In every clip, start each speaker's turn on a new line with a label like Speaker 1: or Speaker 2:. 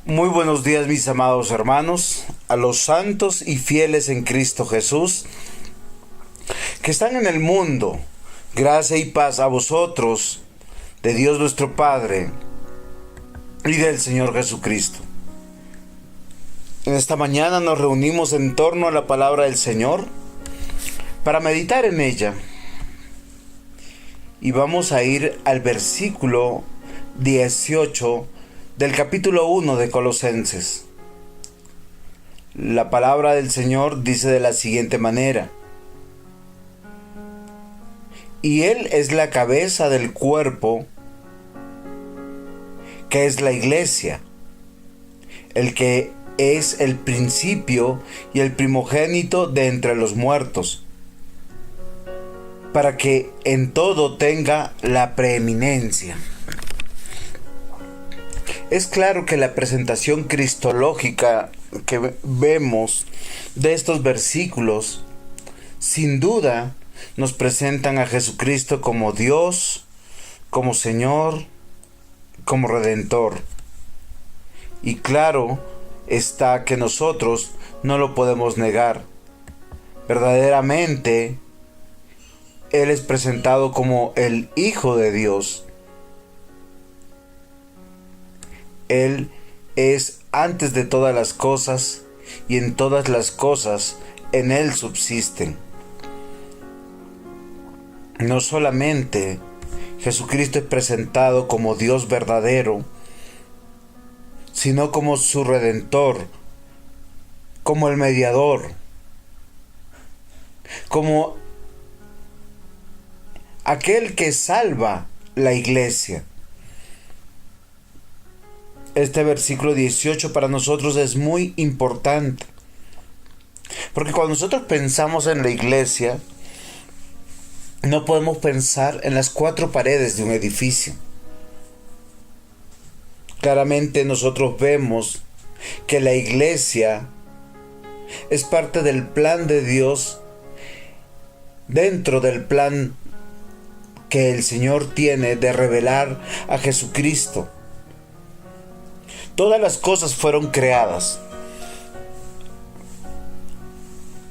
Speaker 1: Muy buenos días, mis amados hermanos, a los santos y fieles en Cristo Jesús que están en el mundo. Gracia y paz a vosotros, de Dios nuestro Padre y del Señor Jesucristo. En esta mañana nos reunimos en torno a la palabra del Señor para meditar en ella. Y vamos a ir al versículo 18 del capítulo 1 de Colosenses. La palabra del Señor dice de la siguiente manera: y Él es la cabeza del cuerpo, que es la iglesia, el que es el principio y el primogénito de entre los muertos, para que en todo tenga la preeminencia. Es claro que la presentación cristológica que vemos de estos versículos, sin duda, nos presentan a Jesucristo como Dios, como Señor, como Redentor. Y claro está que nosotros no lo podemos negar. Verdaderamente, Él es presentado como el Hijo de Dios. Él es antes de todas las cosas, y en todas las cosas en Él subsisten. No solamente Jesucristo es presentado como Dios verdadero, sino como su Redentor, como el mediador, como aquel que salva la iglesia. Este versículo 18 para nosotros es muy importante, porque cuando nosotros pensamos en la iglesia, no podemos pensar en las cuatro paredes de un edificio. Claramente nosotros vemos que la iglesia es parte del plan de Dios, dentro del plan que el Señor tiene de revelar a Jesucristo. Todas las cosas fueron creadas.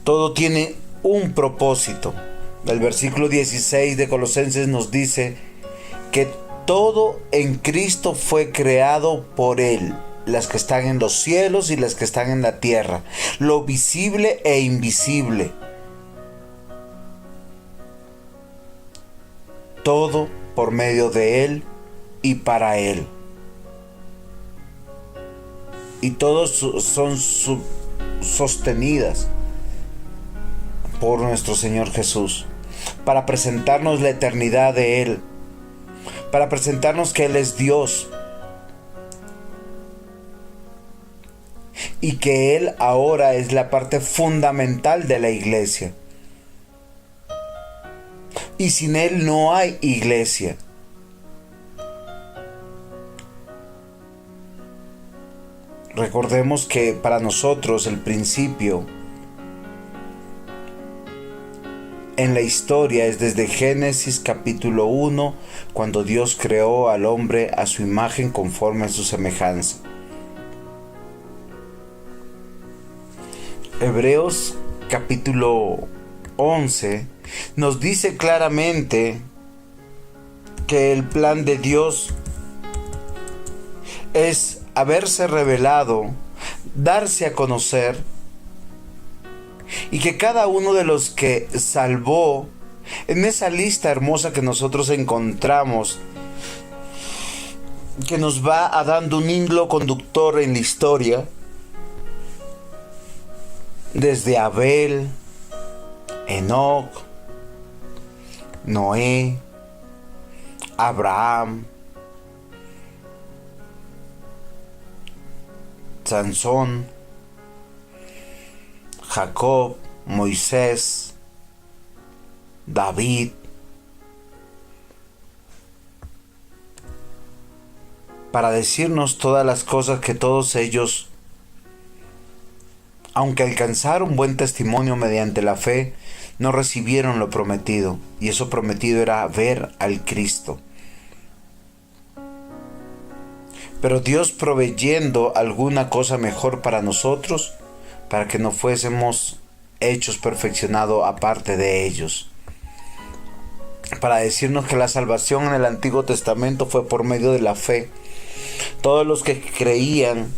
Speaker 1: Todo tiene un propósito. El versículo 16 de Colosenses nos dice que todo en Cristo fue creado por Él, las que están en los cielos y las que están en la tierra, lo visible e invisible. Todo por medio de Él y para Él. Y todos son sostenidas por nuestro Señor Jesús, para presentarnos la eternidad de Él, para presentarnos que Él es Dios y que Él ahora es la parte fundamental de la iglesia. Y sin Él no hay iglesia. Recordemos que para nosotros el principio en la historia es desde Génesis capítulo 1, cuando Dios creó al hombre a su imagen conforme a su semejanza. Hebreos capítulo 11 nos dice claramente que el plan de Dios es haberse revelado, darse a conocer, y que cada uno de los que salvó en esa lista hermosa que nosotros encontramos, que nos va dando un hilo conductor en la historia, desde Abel, Enoc, Noé, Abraham, Sansón, Jacob, Moisés, David, para decirnos todas las cosas que todos ellos, aunque alcanzaron buen testimonio mediante la fe, no recibieron lo prometido, y eso prometido era ver al Cristo. pero Dios proveyendo alguna cosa mejor para nosotros, para que no fuésemos hechos perfeccionados aparte de ellos. Para decirnos que la salvación en el Antiguo Testamento fue por medio de la fe. Todos los que creían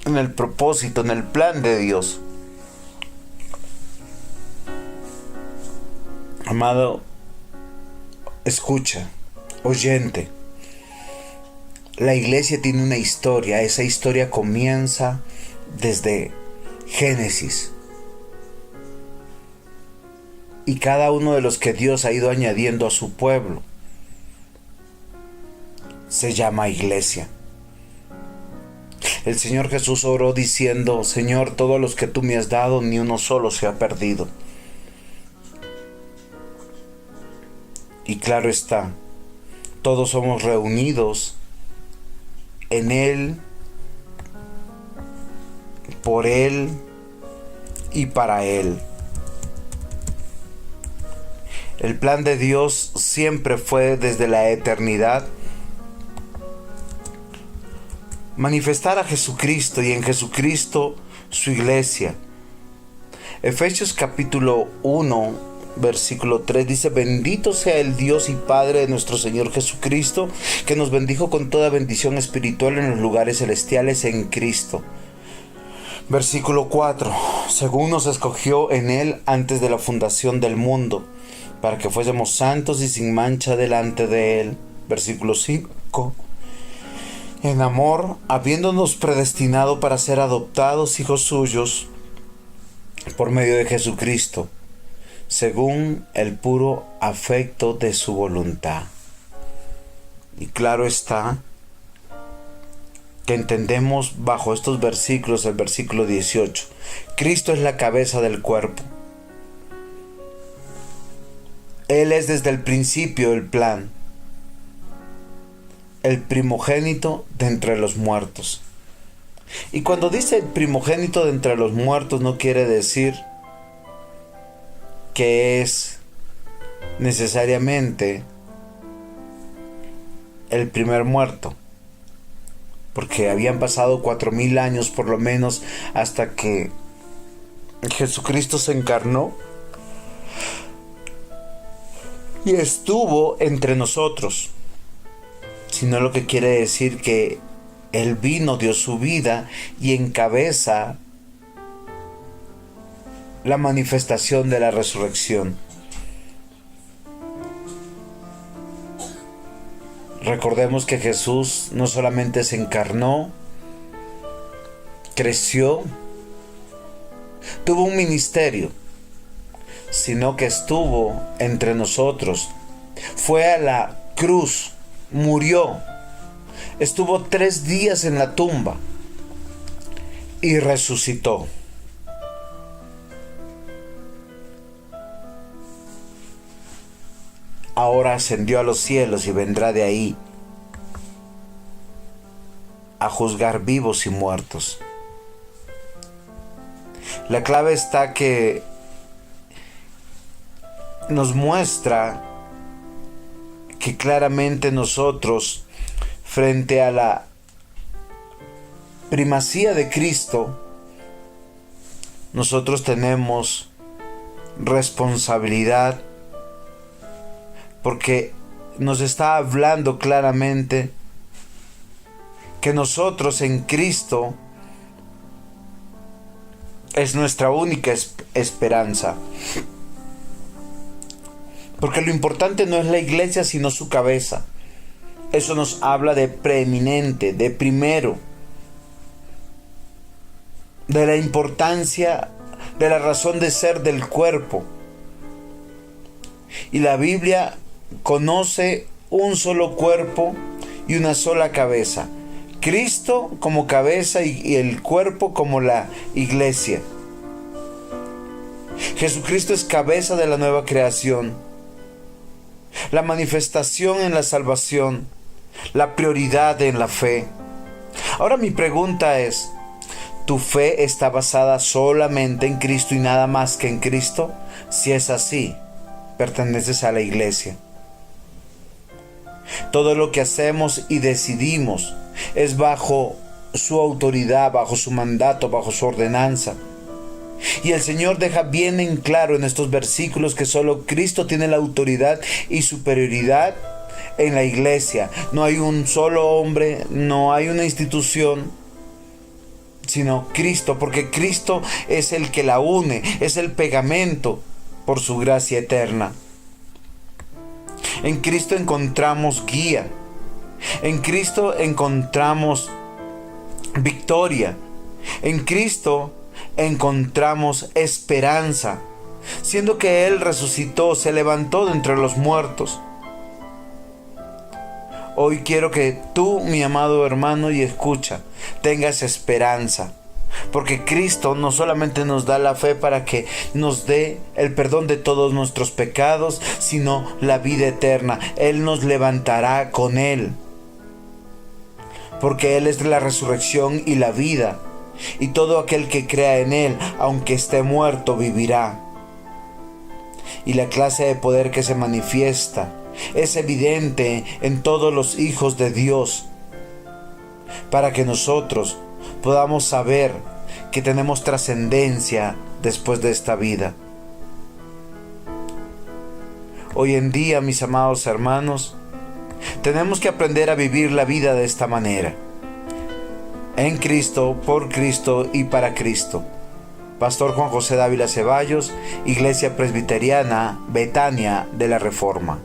Speaker 1: en el propósito, en el plan de Dios. Amado, escucha, oyente. La iglesia tiene una historia. Esa historia comienza desde Génesis. Y cada uno de los que Dios ha ido añadiendo a su pueblo se llama iglesia. El Señor Jesús oró diciendo: Señor, todos los que tú me has dado, ni uno solo se ha perdido. Y claro está, todos somos reunidos en Él, por Él y para Él. El plan de Dios siempre fue desde la eternidad manifestar a Jesucristo y en Jesucristo su iglesia. Efesios capítulo 1, versículo 3 dice: bendito sea el Dios y Padre de nuestro Señor Jesucristo, que nos bendijo con toda bendición espiritual en los lugares celestiales en Cristo. Versículo 4: según nos escogió en Él antes de la fundación del mundo, para que fuésemos santos y sin mancha delante de Él. Versículo 5: en amor, habiéndonos predestinado para ser adoptados hijos suyos por medio de Jesucristo, según el puro afecto de su voluntad. Y claro está que entendemos bajo estos versículos, el versículo 18, Cristo es la cabeza del cuerpo. Él es desde el principio el plan, el primogénito de entre los muertos. Y cuando dice el primogénito de entre los muertos, no quiere decir que es necesariamente el primer muerto, porque habían pasado 4000 años por lo menos hasta que Jesucristo se encarnó y estuvo entre nosotros, sino lo que quiere decir que Él vino, dio su vida y encabeza la manifestación de la resurrección. Recordemos que Jesús no solamente se encarnó, creció, tuvo un ministerio, sino que estuvo entre nosotros, fue a la cruz, murió, estuvo 3 días en la tumba y resucitó. Ahora ascendió a los cielos y vendrá de ahí a juzgar vivos y muertos. La clave está que nos muestra que claramente nosotros, frente a la primacía de Cristo, nosotros tenemos responsabilidad, porque nos está hablando claramente que nosotros en Cristo es nuestra única esperanza. Porque lo importante no es la iglesia, sino su cabeza. Eso nos habla de preeminente, de primero, de la importancia, de la razón de ser del cuerpo. Y la Biblia conoce un solo cuerpo y una sola cabeza. Cristo como cabeza y el cuerpo como la iglesia. Jesucristo es cabeza de la nueva creación, la manifestación en la salvación, la prioridad en la fe. Ahora mi pregunta es: ¿tu fe está basada solamente en Cristo y nada más que en Cristo? Si es así, perteneces a la iglesia. Todo lo que hacemos y decidimos es bajo su autoridad, bajo su mandato, bajo su ordenanza. Y el Señor deja bien en claro en estos versículos que solo Cristo tiene la autoridad y superioridad en la iglesia. No hay un solo hombre, no hay una institución, sino Cristo, porque Cristo es el que la une, es el pegamento por su gracia eterna. En Cristo encontramos guía, en Cristo encontramos victoria, en Cristo encontramos esperanza, siendo que Él resucitó, se levantó de entre los muertos. Hoy quiero que tú, mi amado hermano y escucha, tengas esperanza, porque Cristo no solamente nos da la fe para que nos dé el perdón de todos nuestros pecados, sino la vida eterna. Él nos levantará con Él, porque Él es la resurrección y la vida, y todo aquel que crea en Él, aunque esté muerto, vivirá. Y la clase de poder que se manifiesta es evidente en todos los hijos de Dios, para que nosotros podamos saber que tenemos trascendencia después de esta vida. Hoy en día, mis amados hermanos, tenemos que aprender a vivir la vida de esta manera: en Cristo, por Cristo y para Cristo. Pastor Juan José Dávila Ceballos, Iglesia Presbiteriana Betania de la Reforma.